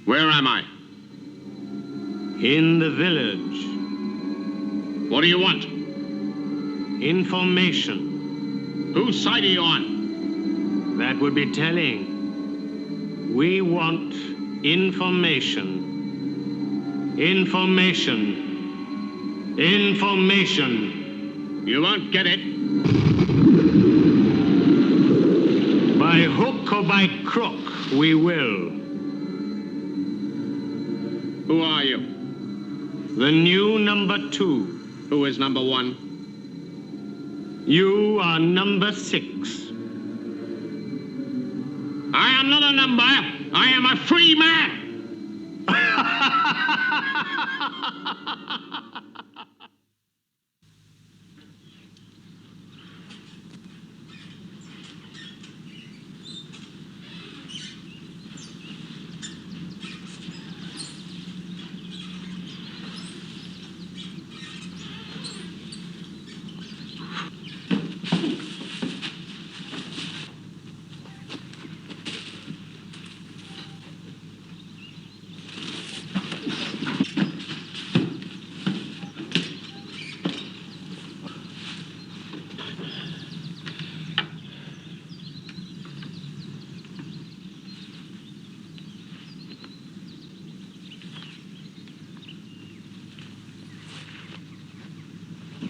Where am I? In the village. What do you want? Information. Whose side are you on? That would be telling. We want information. Information. Information. You won't get it. By hook or by crook, we will. Who are you? The new number 2. Who is number 1? You are number 6. I am not a number. I am a free man.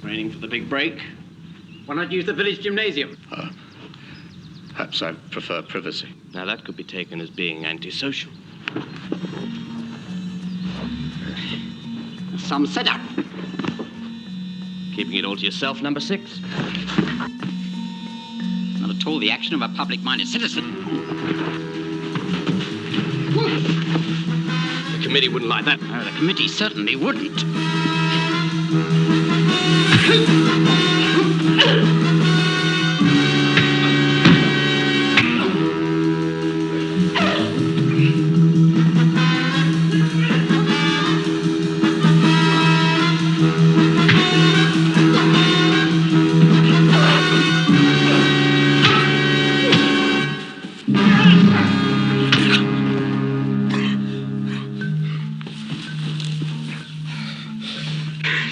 Training for the big break. Why not use the village gymnasium? Perhaps I prefer privacy. Now that could be taken as being antisocial. Some setup. Keeping it all to yourself, number 6? Not at all the action of a public-minded citizen. The committee wouldn't like that. Oh, the committee certainly wouldn't.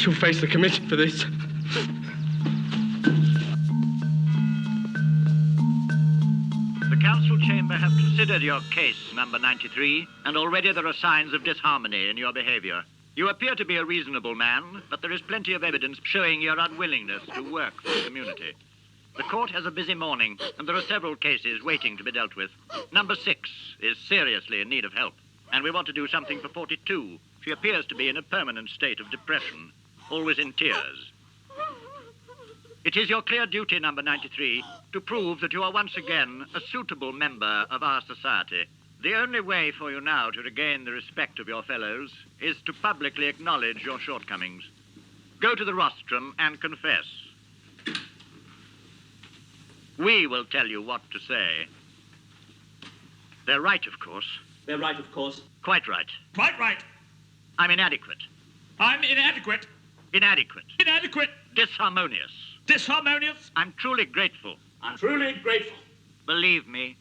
You'll face the committee for this. The council chamber have considered your case, number 93, and already there are signs of disharmony in your behavior. You appear to be a reasonable man, but there is plenty of evidence showing your unwillingness to work for the community. The court has a busy morning, and there are several cases waiting to be dealt with. Number 6 is seriously in need of help, and we want to do something for 42. She appears to be in a permanent state of depression, always in tears. It is your clear duty, number 93, to prove that you are once again a suitable member of our society. The only way for you now to regain the respect of your fellows is to publicly acknowledge your shortcomings. Go to the rostrum and confess. We will tell you what to say. They're right, of course. They're right, of course. Quite right. Quite right. I'm inadequate. I'm inadequate. Inadequate. Inadequate. Disharmonious. Disharmonious. I'm truly grateful. I'm truly grateful. Believe me.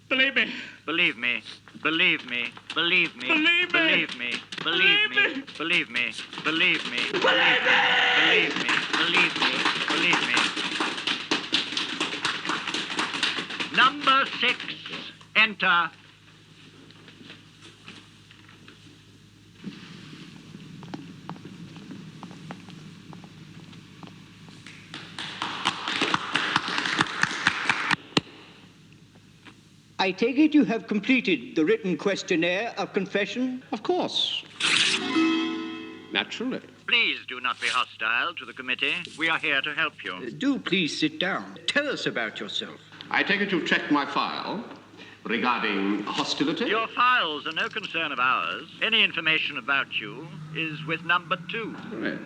Believe me. Believe me. Believe me. Believe me. Believe me. Believe me. Believe me. Believe me. Believe me. Believe me. Believe me. Believe me. Number 6, enter. I take it you have completed the written questionnaire of confession? Of course. Naturally. Please do not be hostile to the committee. We are here to help you. Do please sit down. Tell us about yourself. I take it you've checked my file regarding hostility? Your files are no concern of ours. Any information about you is with number 2. Right.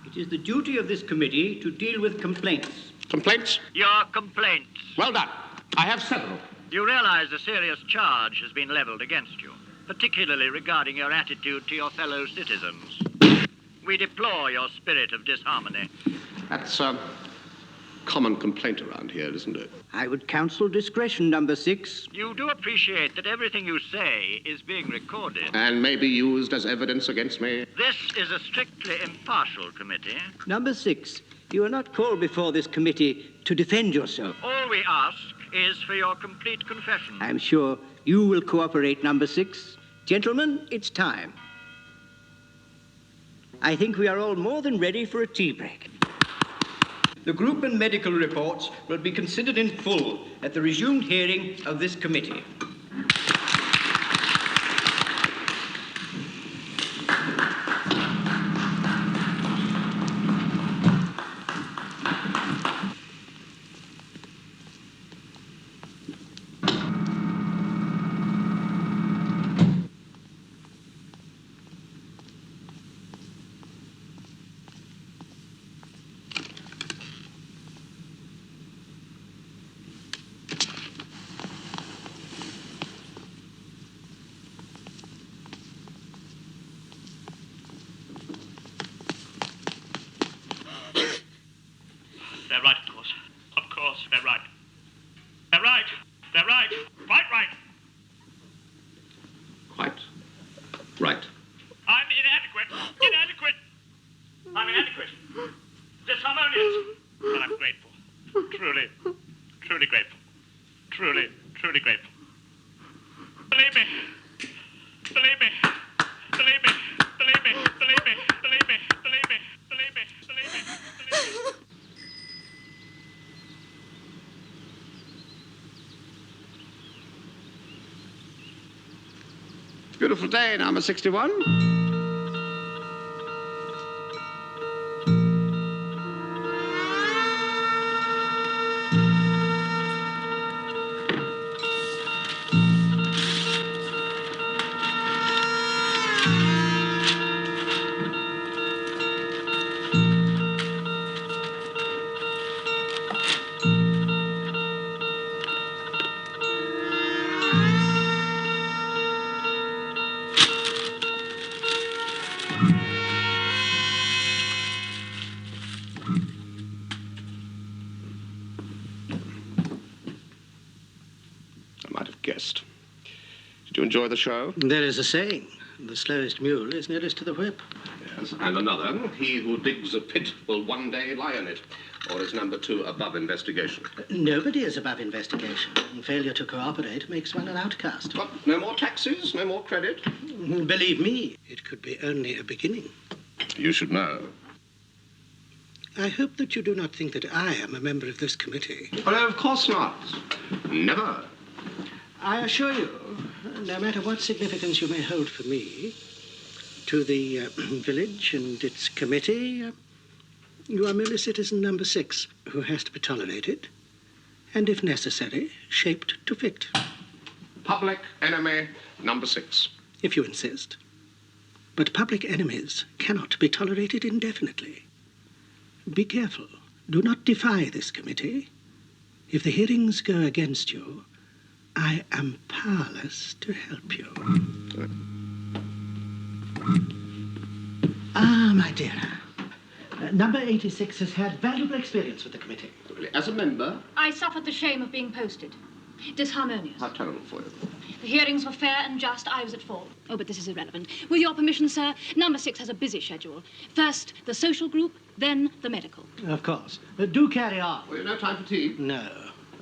It is the duty of this committee to deal with complaints. Complaints? Your complaints. Well done. I have several. You realize a serious charge has been leveled against you, particularly regarding your attitude to your fellow citizens. We deplore your spirit of disharmony. That's common complaint around here, isn't it? I would counsel discretion, number 6. You do appreciate that everything you say is being recorded. And may be used as evidence against me. This is a strictly impartial committee. Number 6, you are not called before this committee to defend yourself. All we ask is for your complete confession. I'm sure you will cooperate, number 6. Gentlemen, it's time. I think we are all more than ready for a tea break. The group and medical reports will be considered in full at the resumed hearing of this committee. They're right, of course. Of course, they're right. They're right. They're right. Quite right. Quite right. I'm inadequate. Inadequate. I'm inadequate. Disharmonious. But I'm grateful. Truly, truly grateful. Truly, truly grateful. Believe me. Believe me. Believe me. Believe me. Believe me. Believe me. Believe me. Believe me. Believe me. Believe me. Beautiful day, number 61. I might have guessed. Did you enjoy the show? There is a saying, the slowest mule is nearest to the whip. Yes. And another, he who digs a pit will one day lie in it. Or is number 2 above investigation? Nobody is above investigation. Failure to cooperate makes one an outcast. What? No more taxes? No more credit? Believe me, it could be only a beginning. You should know. I hope that you do not think that I am a member of this committee. Oh, no, of course not. Never. I assure you, no matter what significance you may hold for me, to the village and its committee, you are merely citizen number 6, who has to be tolerated, and if necessary, shaped to fit. Public enemy number 6. If you insist. But public enemies cannot be tolerated indefinitely. Be careful. Do not defy this committee. If the hearings go against you, I am powerless to help you. Ah, my dear. Number 86 has had valuable experience with the committee. Really, as a member? I suffered the shame of being posted. Disharmonious. How terrible for you. The hearings were fair and just. I was at fault. Oh, but this is irrelevant. With your permission, sir, number 6 has a busy schedule. First, the social group, then the medical. Of course. Do carry on. Well, no time for tea? No,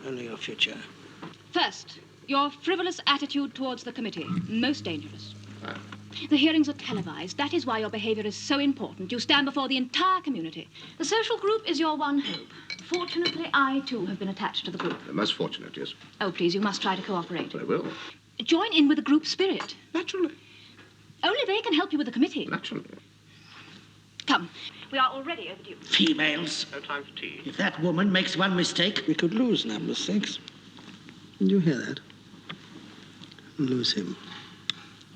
only your future. First, your frivolous attitude towards the committee. Most dangerous. The hearings are televised. That is why your behavior is so important. You stand before the entire community. The social group is your one hope. Fortunately, I, too, have been attached to the group. Most fortunate, yes. Oh, please, you must try to cooperate. I will. Join in with the group spirit. Naturally. Only they can help you with the committee. Naturally. Come, we are already overdue. Females. No time for tea. If that woman makes one mistake, we could lose number 6. Did you hear that? Lose him.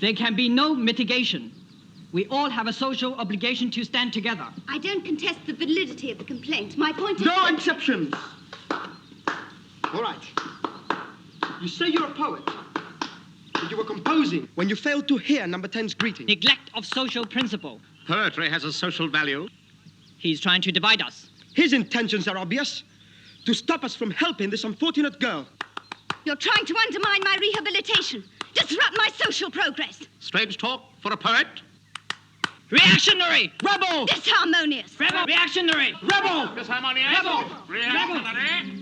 There can be no mitigation. We all have a social obligation to stand together. I don't contest the validity of the complaint. My point is... No exceptions! All right. You say you're a poet, but you were composing when you failed to hear number 10's greeting. Neglect of social principle. Poetry has a social value. He's trying to divide us. His intentions are obvious. to stop us from helping this unfortunate girl. You're trying to undermine my rehabilitation, disrupt my social progress. Strange talk for a poet. Reactionary! Rebel! Disharmonious. Rebel! Reactionary! Rebel! Disharmonious. Rebel! Reactionary.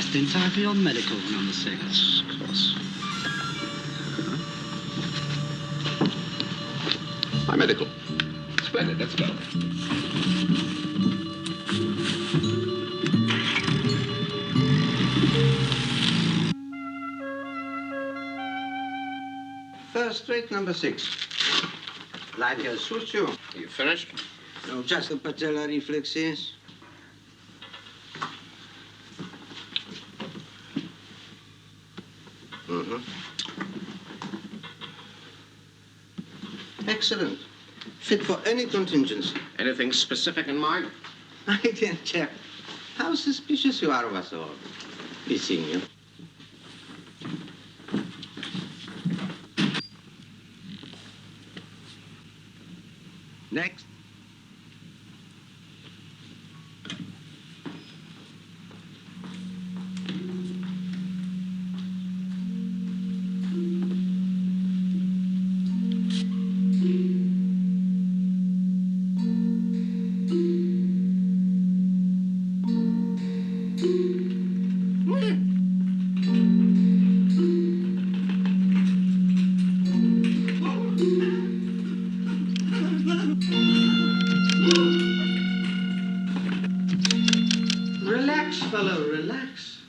Just in time for your medical, number 6. Of course. My medical. Splendid, let's go. First rate, number 6. Like your suits you. Are you finished? No, just the patella reflexes. Excellent. Fit for any contingency. Anything specific in mind? My dear chap, how suspicious you are of us all. Be seeing you. Next. Relax, fellow, relax.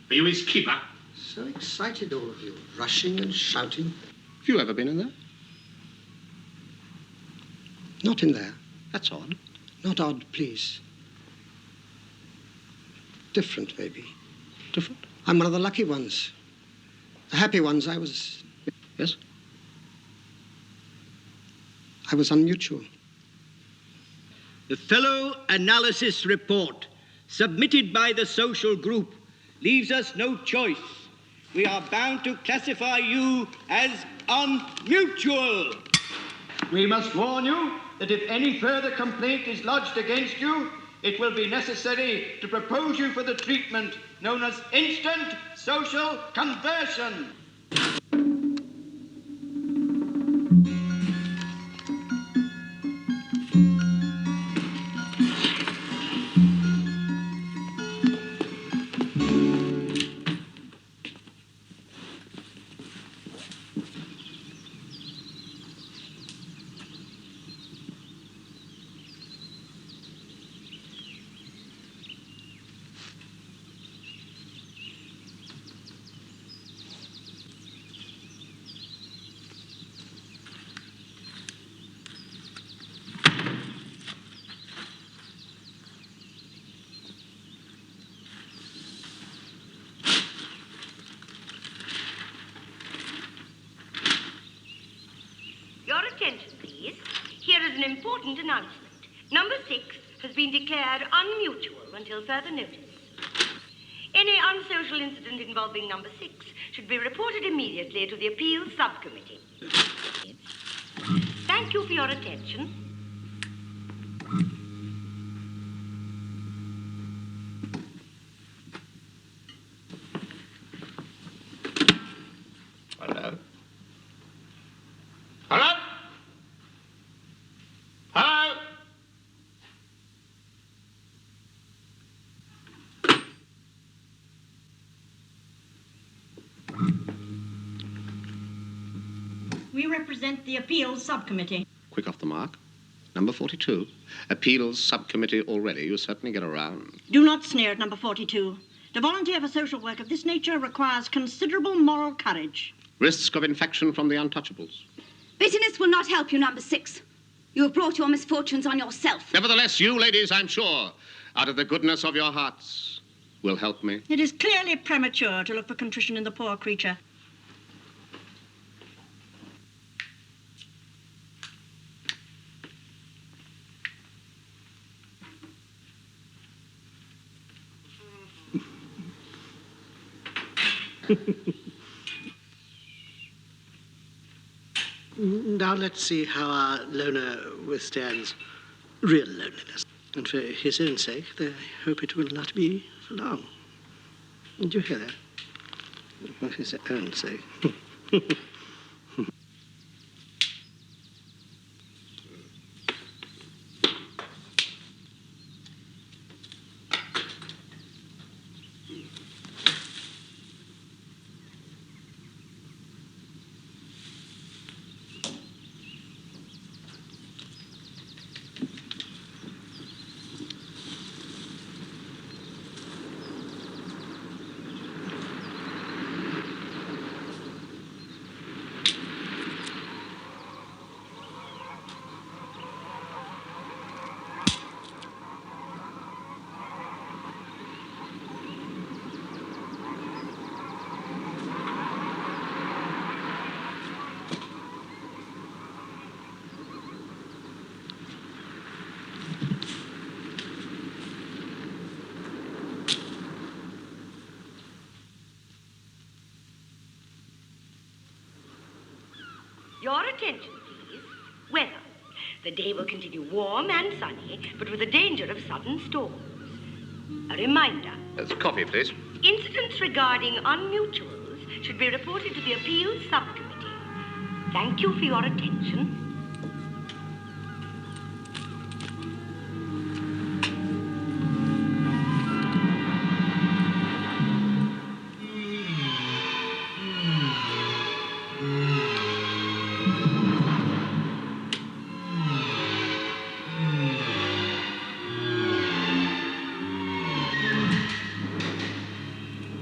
Are you his keeper? So excited, all of you, rushing and shouting. Have you ever been in there? Not in there. That's odd. Not odd, please. Different, maybe. Different? I'm one of the lucky ones. The happy ones. I was Yes? unmutual. The thorough analysis report submitted by the social group leaves us no choice. We are bound to classify you as unmutual. We must warn you that if any further complaint is lodged against you, it will be necessary to propose you for the treatment known as instant social conversion. Your attention, please. Here is an important announcement. Number 6 has been declared unmutual until further notice. Any unsocial incident involving number 6 should be reported immediately to the Appeals Subcommittee. Thank you for your attention. Hello? Hello? Hello? We represent the Appeals Subcommittee. Quick off the mark. Number 42. Appeals Subcommittee already. You certainly get around. Do not sneer at number 42. To volunteer for social work of this nature requires considerable moral courage. Risks of infection from the untouchables. Bitterness will not help you, number 6. You have brought your misfortunes on yourself. Nevertheless, you ladies, I'm sure, out of the goodness of your hearts, will help me. It is clearly premature to look for contrition in the poor creature. Now let's see how our loner withstands real loneliness. And for his own sake, I hope it will not be for long. Did you hear that? For his own sake. Your attention, please. Weather. The day will continue warm and sunny, but with a danger of sudden storms. A reminder. Coffee, please. Incidents regarding unmutuals should be reported to the Appeals Subcommittee. Thank you for your attention.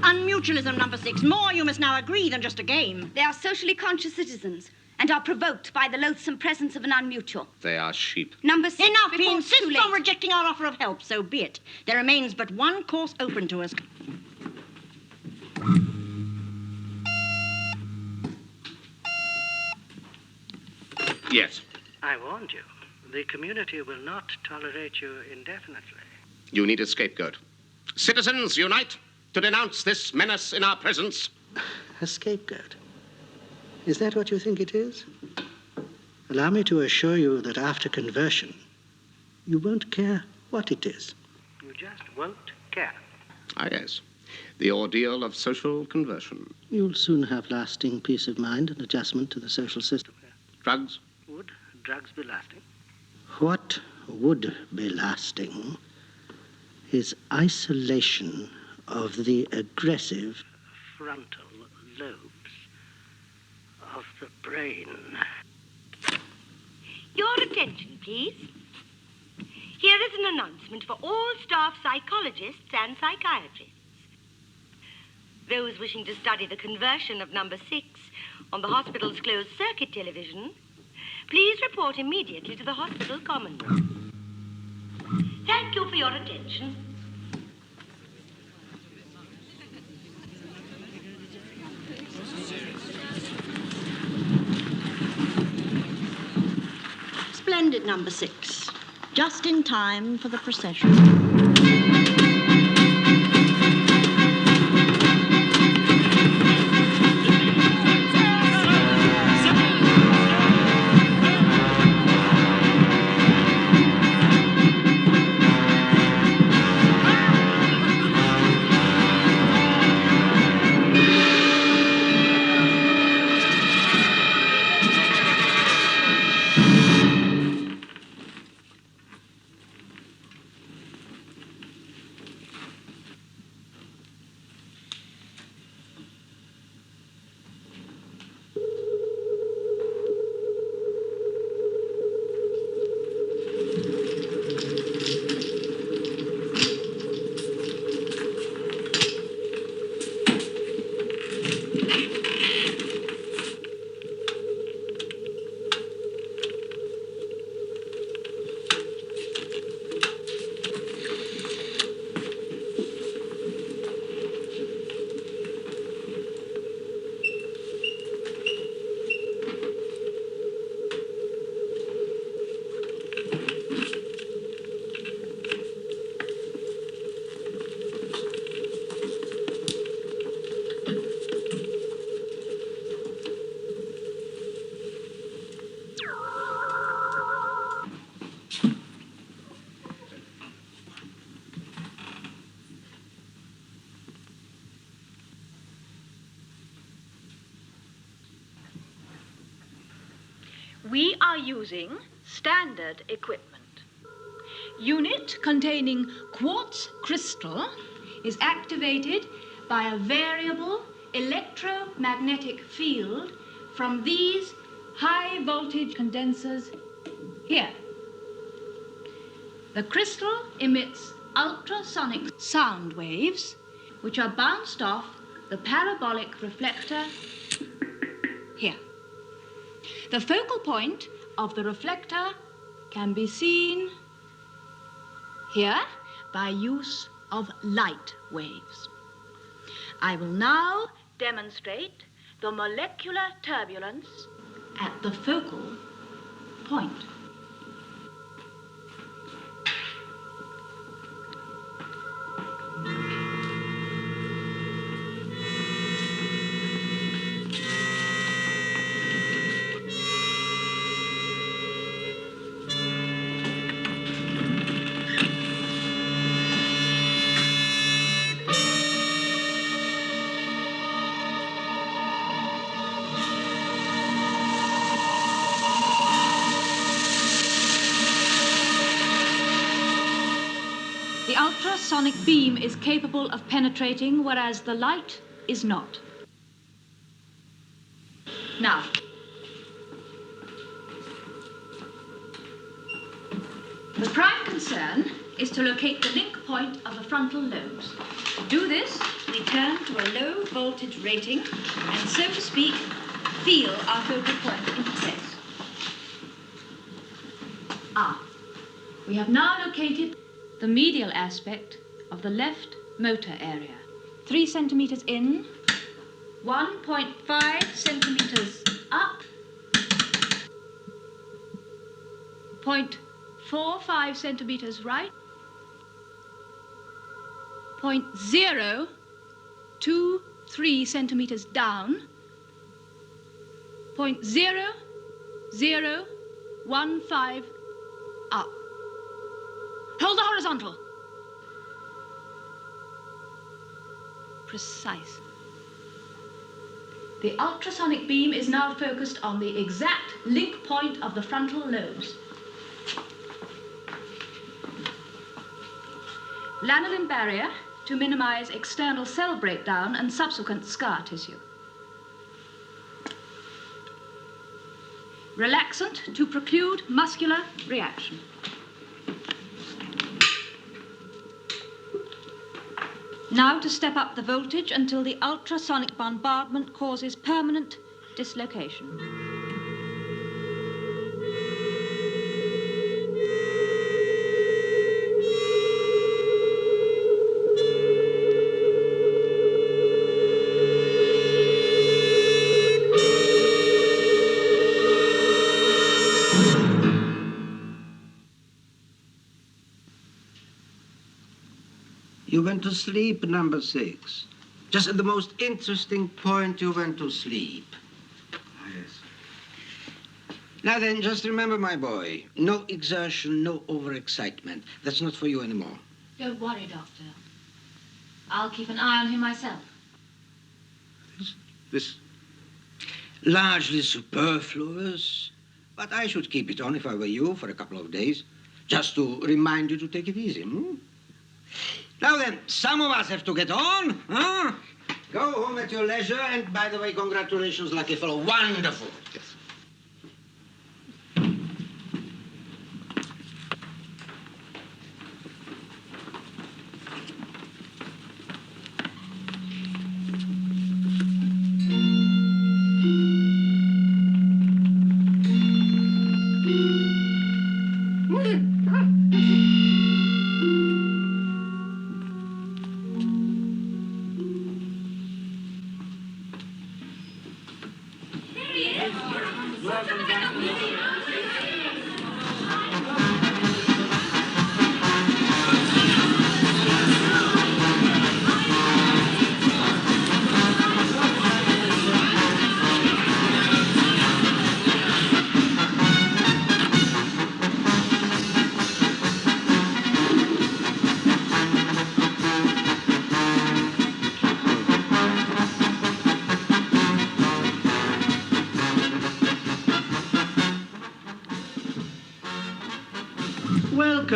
Unmutualism, number 6. More, you must now agree, than just a game. They are socially conscious citizens and are provoked by the loathsome presence of an unmutual. They are sheep. Number 6. Enough! He insists on rejecting our offer of help, so be it. There remains but one course open to us. Yes. I warned you. The community will not tolerate you indefinitely. You need a scapegoat. Citizens, unite to denounce this menace in our presence. A scapegoat? Is that what you think it is? Allow me to assure you that after conversion, you won't care what it is. You just won't care. Ah, yes. The ordeal of social conversion. You'll soon have lasting peace of mind and adjustment to the social system. Drugs? Would drugs be lasting? What would be lasting is isolation of the aggressive frontal lobes of the brain. Your attention, please. Here is an announcement for all staff psychologists and psychiatrists. Those wishing to study the conversion of number 6 on the hospital's closed circuit television, please report immediately to the hospital common room. Thank you for your attention. Splendid, number 6. Just in time for the procession. We are using standard equipment. Unit containing quartz crystal is activated by a variable electromagnetic field from these high voltage condensers here. The crystal emits ultrasonic sound waves which are bounced off the parabolic reflector here. The focal point of the reflector can be seen here by use of light waves. I will now demonstrate the molecular turbulence at the focal point. The ultrasonic beam is capable of penetrating, whereas the light is not. Now, the prime concern is to locate the link point of the frontal lobes. To do this, we turn to a low voltage rating and, so to speak, feel our focal point in place. We have now located the medial aspect of the left motor area. 3 centimeters in, 1.5 centimeters up, 0.45 centimeters right, 0.023 centimeters down, 0.0015 up. Hold the horizontal. Precise. The ultrasonic beam is now focused on the exact link point of the frontal lobes. Lanolin barrier to minimize external cell breakdown and subsequent scar tissue. Relaxant to preclude muscular reaction. Now to step up the voltage until the ultrasonic bombardment causes permanent dislocation. You went to sleep, number 6. Just at the most interesting point, you went to sleep. Yes. Now then, just remember, my boy, no exertion, no overexcitement. That's not for you anymore. Don't worry, Doctor. I'll keep an eye on him myself. This largely superfluous, but I should keep it on if I were you for a couple of days, just to remind you to take it easy, Now then, some of us have to get on, huh? Go home at your leisure, and by the way, congratulations, lucky fellow. Wonderful. Yes.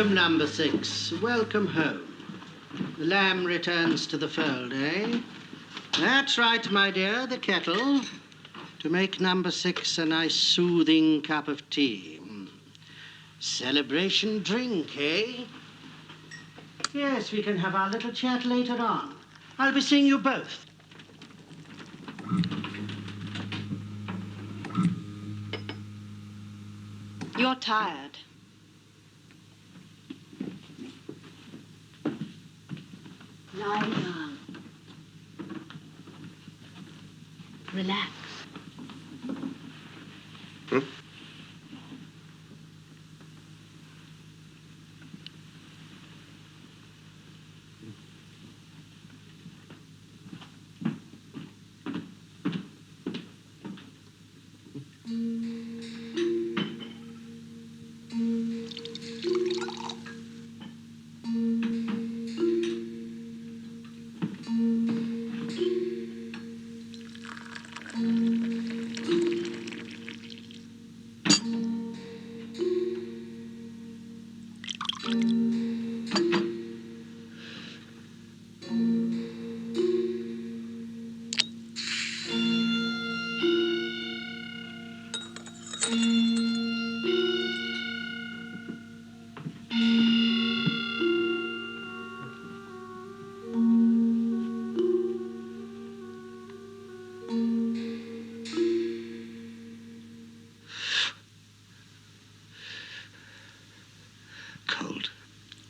Welcome, number 6. Welcome home. The lamb returns to the fold, eh? That's right, my dear, the kettle. To make number 6 a nice soothing cup of tea. Celebration drink, eh? Yes, we can have our little chat later on. I'll be seeing you both. You're tired. Lie down. Relax.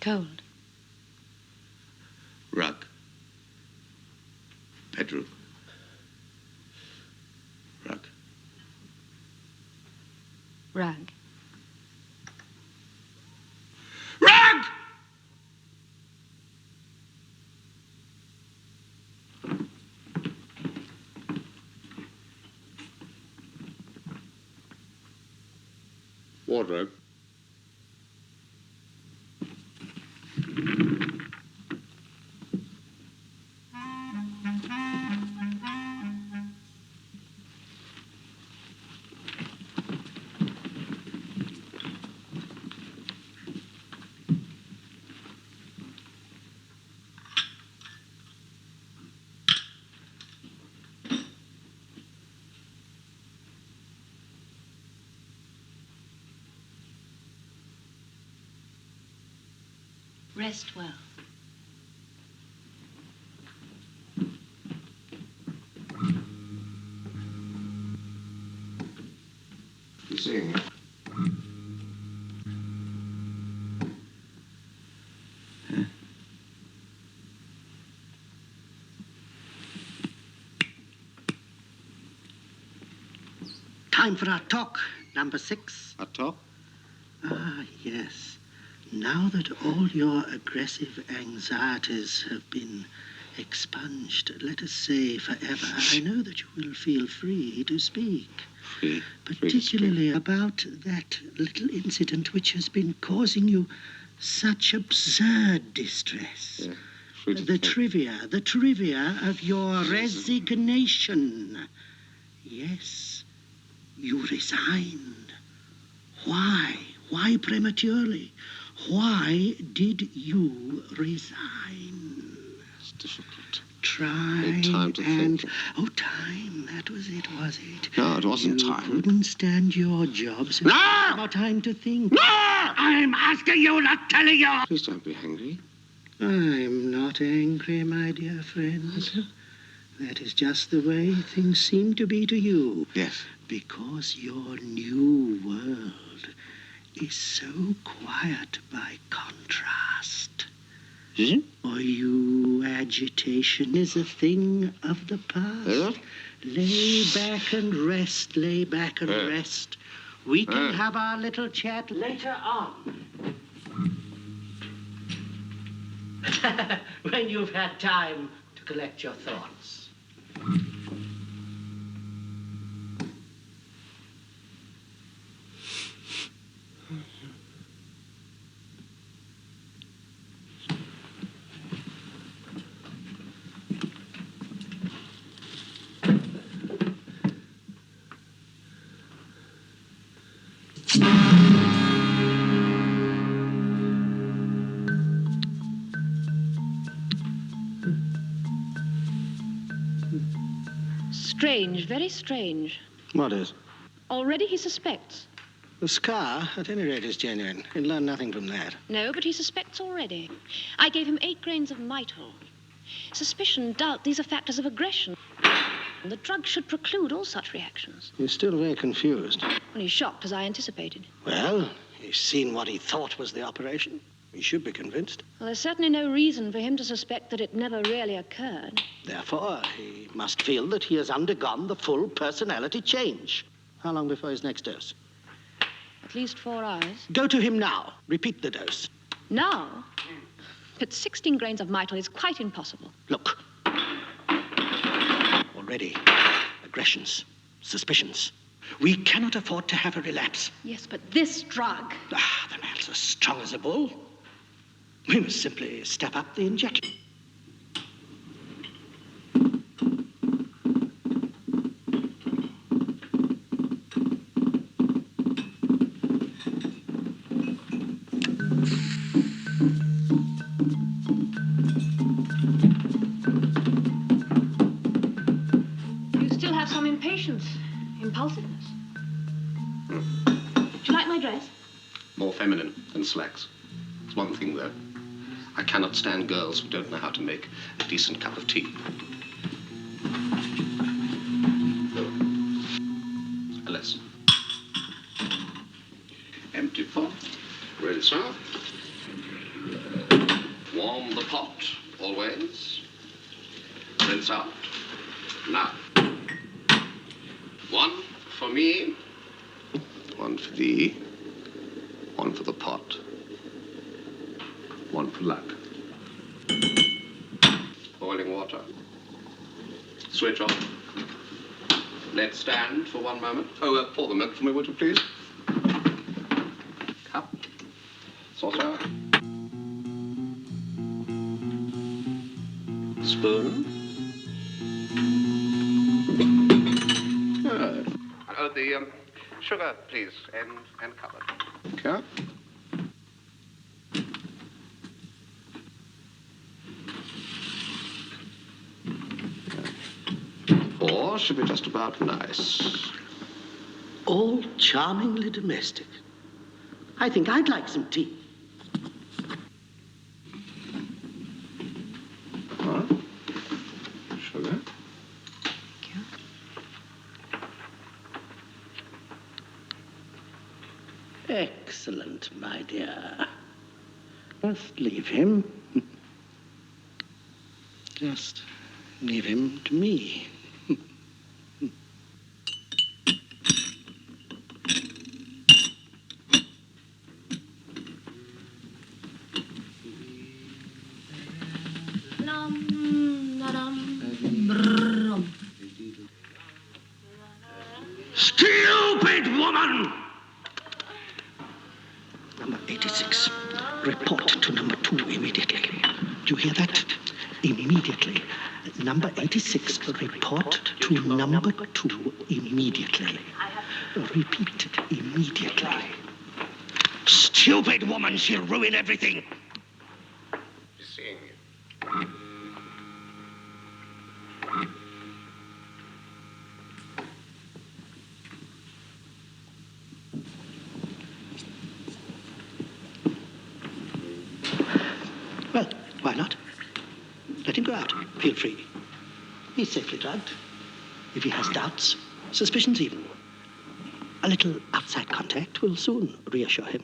Cold. Rug. Bedroom. Rug. Rug. Rug! Wardrobe. Rest well. You seeing it? Time for our talk, number 6. A talk? Ah, yes. Now that all your aggressive anxieties have been expunged, let us say forever, I know that you will feel free to speak. Free? Particularly about that little incident which has been causing you such absurd distress. Yeah. The trivia of your resignation. Yes, you resigned. Why? Why prematurely? Why did you resign? It's difficult. Try Need time to and... think. Oh, time. That was it, was it? No, it wasn't you time. couldn't stand your job, so No! more time to think. No! I'm asking you, not telling you. Please don't be angry. I'm not angry, my dear friend. That is just the way things seem to be to you. Yes. Because your new world is so quiet by contrast. Is it? For you, agitation is a thing of the past. Is it? Lay back and rest, lay back and rest. We can have our little chat later on. When you've had time to collect your thoughts. Strange, very strange. What is? Already he suspects. The scar, at any rate, is genuine. He'll learn nothing from that. No, but he suspects already. I gave him 8 grains of mitol. Suspicion, doubt, these are factors of aggression. The drug should preclude all such reactions. He's still very confused. Well, he's shocked, as I anticipated. Well, he's seen what he thought was the operation. He should be convinced. Well, there's certainly no reason for him to suspect that it never really occurred. Therefore, he must feel that he has undergone the full personality change. How long before his next dose? At least 4 hours. Go to him now. Repeat the dose. Now? But 16 grains of mitol is quite impossible. Look. Already, aggressions, suspicions. We cannot afford to have a relapse. Yes, but this drug... Ah, the man's as strong as a bull. We must simply step up the injection. You still have some impatience, impulsiveness. Would you like my dress? More feminine than slacks. It's one thing, though. I cannot stand girls who don't know how to make a decent cup of tea. A lesson. Empty pot. Rinse out. Warm the pot, always. Rinse out. Now. 1 for me. 1 for thee. 1 for the pot. 1 for luck. Boiling water. Switch off. Let stand for 1 moment. Oh, pour the milk for me, would you please? Cup. Saucer. Spoon. Good. Oh, the sugar, please, and cupboard. Okay. Four should be just about nice. All charmingly domestic. I think I'd like some tea. Huh? Sugar. Excellent, my dear. Just leave him. Just leave him to me. Stupid woman! Number 86, report to number 2 immediately. Do you hear that? Immediately. Number 86, report to number 2 immediately. Repeat it immediately. Stupid woman, she'll ruin everything. Seeing you. Well, why not? Let him go out. Feel free. He's safely drugged. If he has doubts, suspicions even, a little outside contact will soon reassure him.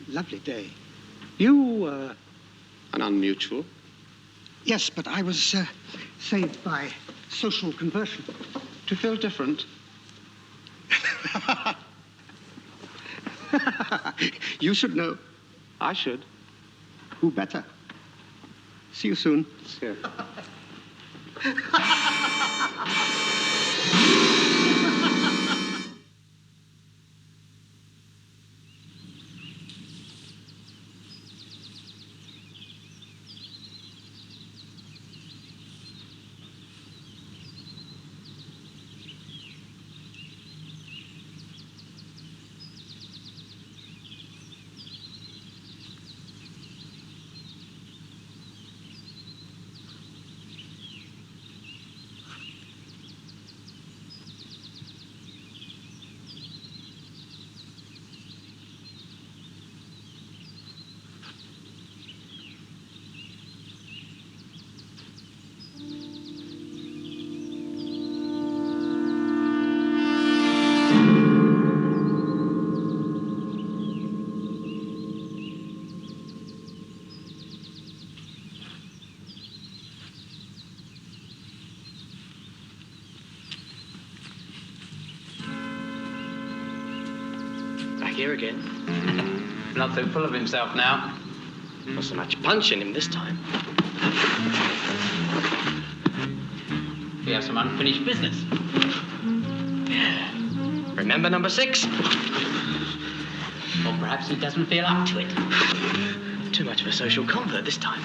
Lovely day. You, An unmutual. Yes, but I was saved by social conversion. To feel different. You should know. I should. Who better? See you soon. See you. here again. Not so full of himself now. Not so much punch in him this time. We have some unfinished business. Remember number 6? Or perhaps he doesn't feel up to it. Too much of a social convert this time.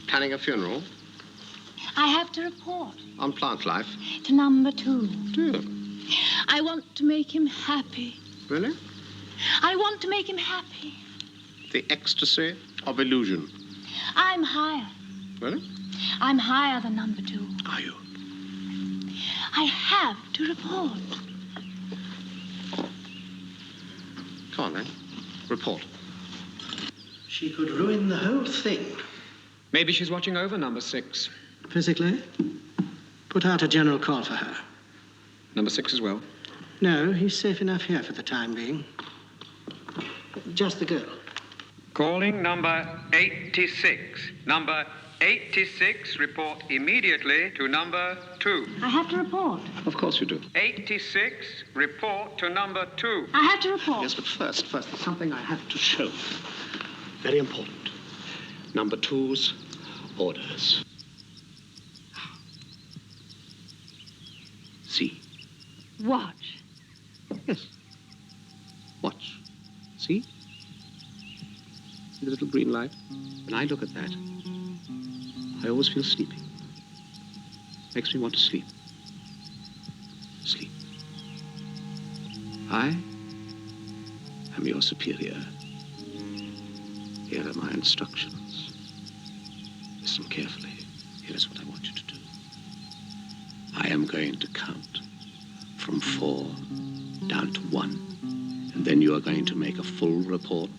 Planning a funeral? I have to report On plant life? to number 2. Do? I want to make him happy. Really? I want to make him happy. The ecstasy of illusion. I'm higher. Really? I'm higher than number 2. Are you? I have to report. Come on, then. Report. She could ruin the whole thing. Maybe she's watching over number 6. Physically? Put out a general call for her. Number 6 as well. No, he's safe enough here for the time being. Just the girl. Calling number 86. Number 86, report immediately to number 2. I have to report. Of course you do. 86, report to number 2. I have to report. Yes, but first, there's something I have to show. Very important. Number 2's orders. See? Watch. Yes. Watch. See? See the little green light? When I look at that, I always feel sleepy. Makes me want to sleep. Sleep. I am your superior. Here are my instructions. Listen carefully. Here's what I want you to do. I am going to count from 4 down to 1. And then you are going to make a full report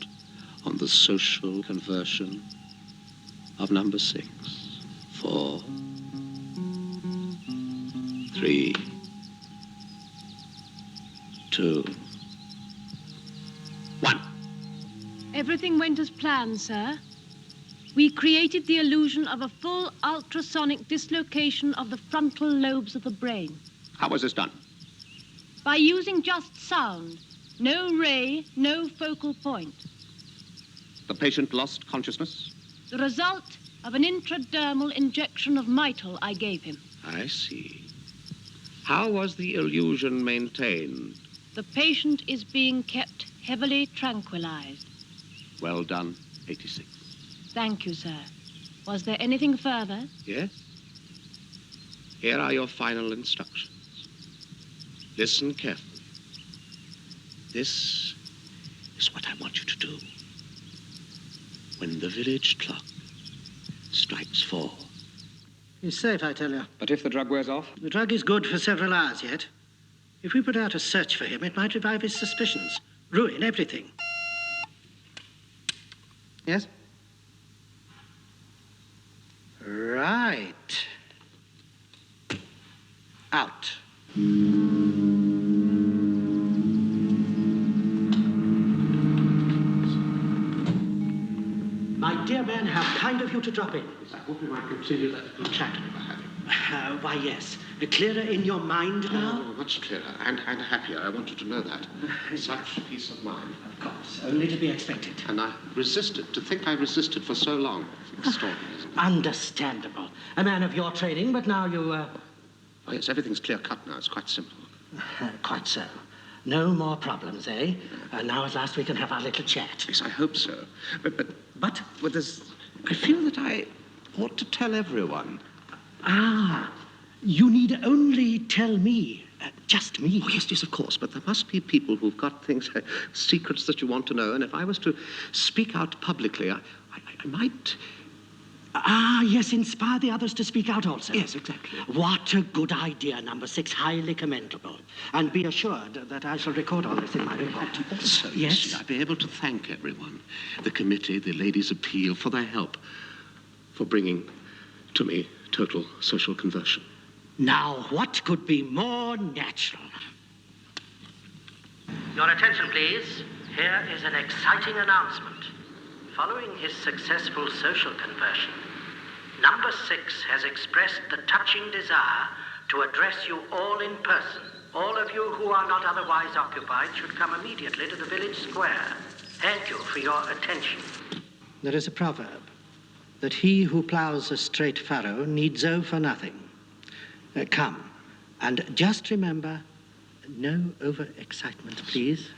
on the social conversion of number 6. 4, 3, 2, 1. Everything went as planned, sir. We created the illusion of a full ultrasonic dislocation of the frontal lobes of the brain. How was this done? By using just sound. No ray, no focal point. The patient lost consciousness? The result of an intradermal injection of mitol I gave him. I see. How was the illusion maintained? The patient is being kept heavily tranquilized. Well done, 86. Thank you, sir. Was there anything further? Yes? Here are your final instructions. Listen carefully. This is what I want you to do. When the village clock strikes 4. He's safe, I tell you. But if the drug wears off? The drug is good for several hours yet. If we put out a search for him, it might revive his suspicions, ruin everything. Yes? Right. Out. My dear man, how kind of you to drop in. I hope you might continue that little chat we were having. Why, yes. Clearer in your mind now? Oh, much clearer and happier. I want you to know that. Such peace of mind. Of course. Only to be expected. And I resisted. To think I resisted for so long. Extraordinary, isn't it? Understandable. A man of your training, but now you, Oh, yes, everything's clear-cut now. It's quite simple. Quite so. No more problems, eh? Now at last we can have our little chat. Yes, I hope so. But there's... I feel that I ought to tell everyone. You need only tell me. Just me. Oh, yes, of course. But there must be people who've got things, secrets that you want to know. And if I was to speak out publicly, I might Ah, yes, inspire the others to speak out also. Yes, exactly. What a good idea, number 6. Highly commendable. And be assured that I shall record all this in my report. Also, yes, should I be able to thank everyone, the committee, the Ladies' Appeal, for their help, for bringing to me total social conversion. Now, what could be more natural? Your attention, please. Here is an exciting announcement. Following his successful social conversion, number 6 has expressed the touching desire to address you all in person. All of you who are not otherwise occupied should come immediately to the village square. Thank you for your attention. There is a proverb that he who ploughs a straight furrow needs owe for nothing. Come, and just remember, no overexcitement, please.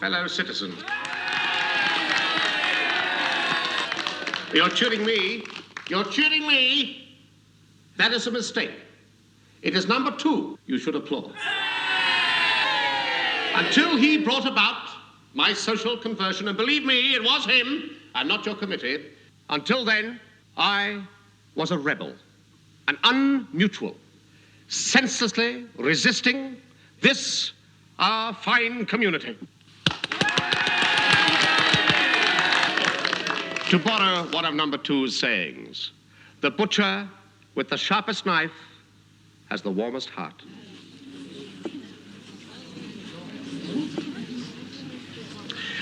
Fellow citizens, you're cheering me. You're cheering me. That is a mistake. It is number 2 you should applaud. Until he brought about my social conversion, and believe me, it was him, and not your committee, until then, I was a rebel, an unmutual, senselessly resisting this, our fine community. To borrow one of number 2's sayings, the butcher with the sharpest knife has the warmest heart.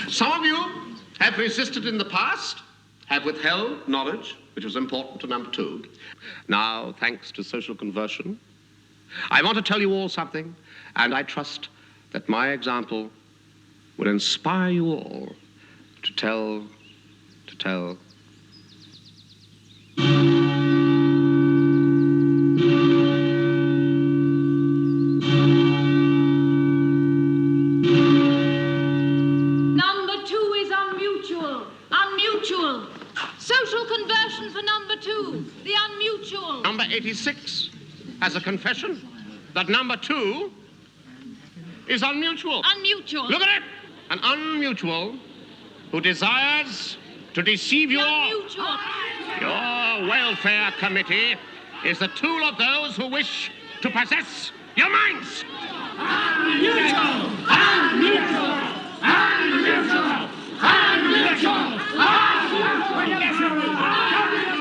Some of you have resisted in the past, have withheld knowledge, which was important to number 2. Now, thanks to social conversion, I want to tell you all something, and I trust that my example will inspire you all to tell. Number 2 is unmutual. Unmutual. Social conversion for number 2. The unmutual. Number 86 has a confession that number 2 is unmutual. Unmutual. Look at it! An unmutual who desires to deceive you all. Your welfare committee is the tool of those who wish to possess your minds. Unmutual! Unmutual! Unmutual! Unmutual!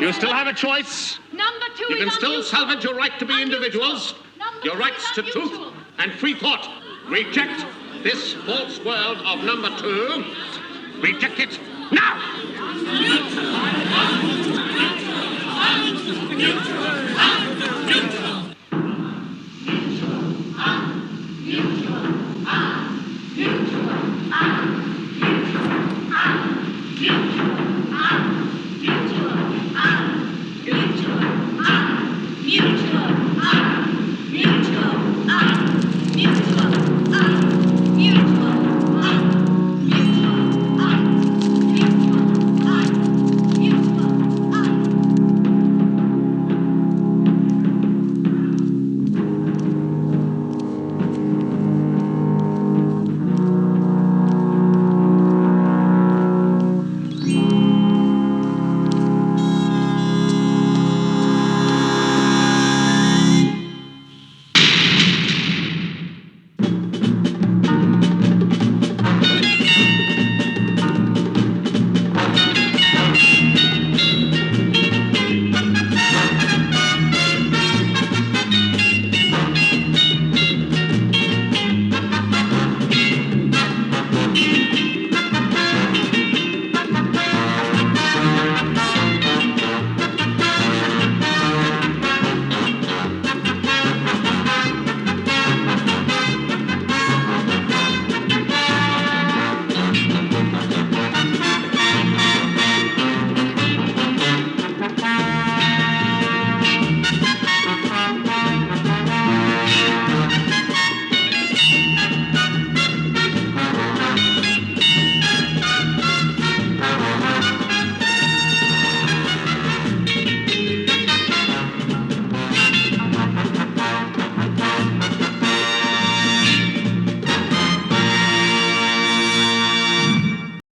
You still have a choice. Number 2 You is can still unmutual. salvage your right to be individuals, your rights to truth and free thought. Reject this false world of number 2. Reject it now! Unmutual!